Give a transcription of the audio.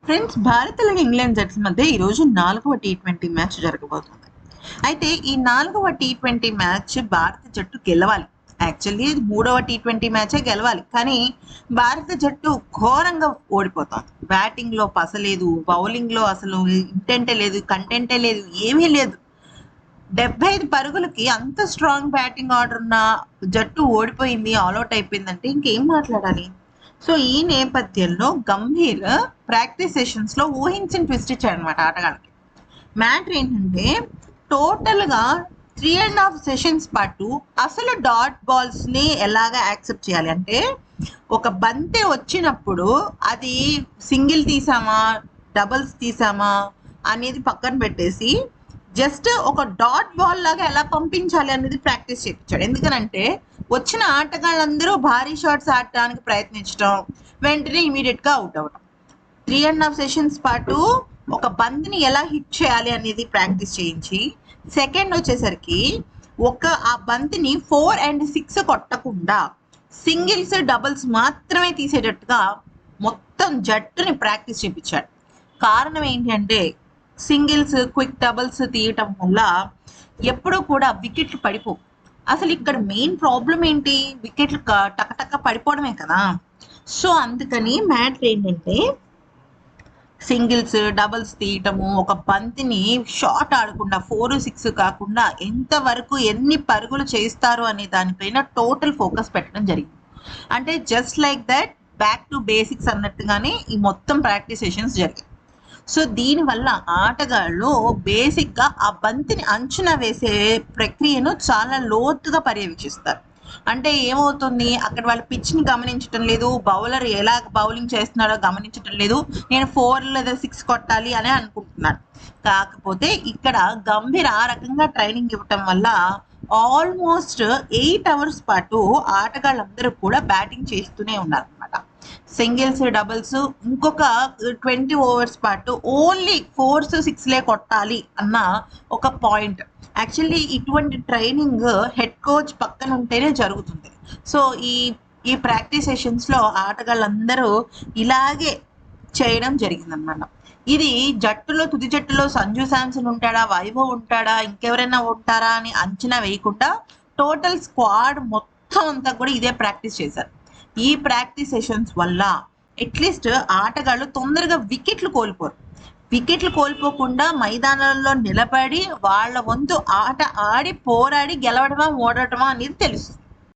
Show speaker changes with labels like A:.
A: Friends, Bharat అలాగే England జట్ల మధ్య ఈరోజు 4వ టీ20 మ్యాచ్ జరగబోతుంది. అయితే ఈ 4వ టీ20 మ్యాచ్ భారత జట్టు గెలవాలి. యాక్చువల్లీ ఇది 3వ టీ20 మ్యాచే గెలవాలి. కానీ భారత జట్టు ఘోరంగా ఓడిపోతుంది. బ్యాటింగ్లో పసలేదు, బౌలింగ్లో అసలు ఇంటెంటే లేదు, కంటెంటే లేదు, ఏమీ లేదు. 75 పరుగులకి అంత స్ట్రాంగ్ బ్యాటింగ్ ఆర్డర్ ఉన్న జట్టు ఓడిపోయింది, ఆల్అౌట్ అయిపోయిందంటే ఇంకేం మాట్లాడాలి. సో ఈ నేపథ్యంలో గంభీర్ ప్రాక్టీస్ సెషన్స్ లో ఊహించిన ట్విస్ట్ ఇచ్చాడు అనమాట ఆటగాళ్ళకి. మ్యాటర్ ఏంటంటే టోటల్గా 3.5 సెషన్స్ పాటు అసలు డాట్ బాల్స్ ని ఎలాగా యాక్సెప్ట్ చేయాలి అంటే, ఒక బంతి వచ్చినప్పుడు అది సింగిల్ తీసామా డబుల్స్ తీసామా అనేది పక్కన పెట్టేసి జస్ట్ ఒక డాట్ బాల్ లాగా ఎలా పంపించాలి అనేది ప్రాక్టీస్ చేయించాడు. ఎందుకనంటే వచ్చిన ఆటగాళ్ళందరూ భారీ షాట్స్ ఆడటానికి ప్రయత్నించడం, వెంటనే ఇమీడియట్ గా అవుట్ అవ్వడం. 3.5 సెషన్స్ పాటు ఒక బంతిని ఎలా హిట్ చేయాలి అనేది ప్రాక్టీస్ చేయించి, సెకండ్ వచ్చేసరికి ఆ బంతిని 4 and 6 కొట్టకుండా సింగిల్స్ డబుల్స్ మాత్రమే తీసేటట్టుగా మొత్తం జట్టుని ప్రాక్టీస్ చేయించాడు. కారణం ఏంటి అంటే, సింగిల్స్ క్విక్ డబుల్స్ తీయటం వల్ల ఎప్పుడూ కూడా వికెట్లు పడిపోవు. అసలు ఇక్కడ మెయిన్ ప్రాబ్లం ఏంటి, వికెట్లు టకటక పడిపోవడమే కదా. సో అందుకని మ్యాటర్ ఏంటంటే, సింగిల్స్ డబుల్స్ తీయటము, ఒక బంతిని షాట్ ఆడకుండా 4-6 కాకుండా ఎంతవరకు ఎన్ని పరుగులు చేస్తారు అనే దానిపైన టోటల్ ఫోకస్ పెట్టడం జరిగింది. అంటే just like that back to basics అన్నట్టుగానే ఈ మొత్తం ప్రాక్టీస్ సెషన్స్ జరిగాయి. సో దీనివల్ల ఆటగాళ్ళు బేసిక్గా ఆ బంతిని అంచనా వేసే ప్రక్రియను చాలా లోతుగా పర్యవేక్షిస్తారు. అంటే ఏమవుతుంది, అక్కడ వాళ్ళు పిచ్ని గమనించడం లేదు, బౌలర్ ఎలా బౌలింగ్ చేస్తున్నాడో గమనించడం లేదు, నేను 4 లేదా 6 కొట్టాలి అని అనుకుంటున్నాను. కాకపోతే ఇక్కడ గంభీర్ ఆ రకంగా ట్రైనింగ్ ఇవ్వటం వల్ల ఆల్మోస్ట్ 8 hours పాటు ఆటగాళ్ళందరూ కూడా బ్యాటింగ్ చేస్తూనే ఉన్నారు అనమాట. సింగిల్స్ డబుల్స్ ఇంకొక 20 overs పాటు ఓన్లీ 4s 6లే కొట్టాలి అన్న ఒక పాయింట్. యాక్చువల్లీ ఇటువంటి ట్రైనింగ్ హెడ్ కోచ్ పక్కన ఉంటేనే జరుగుతుంది. సో ఈ ప్రాక్టీస్ సెషన్స్లో ఆటగాళ్ళందరూ ఇలాగే చేయడం జరిగిందనమాట. ఇది జట్టులో తుది జట్టులో సంజు శాంసన్ ఉంటాడా, వైభవ్ ఉంటాడా, ఇంకెవరైనా ఉంటారా అని అంచనా వేయకుండా టోటల్ స్క్వాడ్ మొత్తం అంతా కూడా ఇదే ప్రాక్టీస్ చేశారు. ఈ ప్రాక్టీస్ సెషన్స్ వల్ల అట్లీస్ట్ ఆటగాళ్ళు తొందరగా వికెట్లు కోల్పోరు. వికెట్లు కోల్పోకుండా మైదానాల్లో నిలబడి వాళ్ళ వంతు ఆట ఆడి పోరాడి గెలవడమా ఓడటమా అనేది తెలుస్తుంది.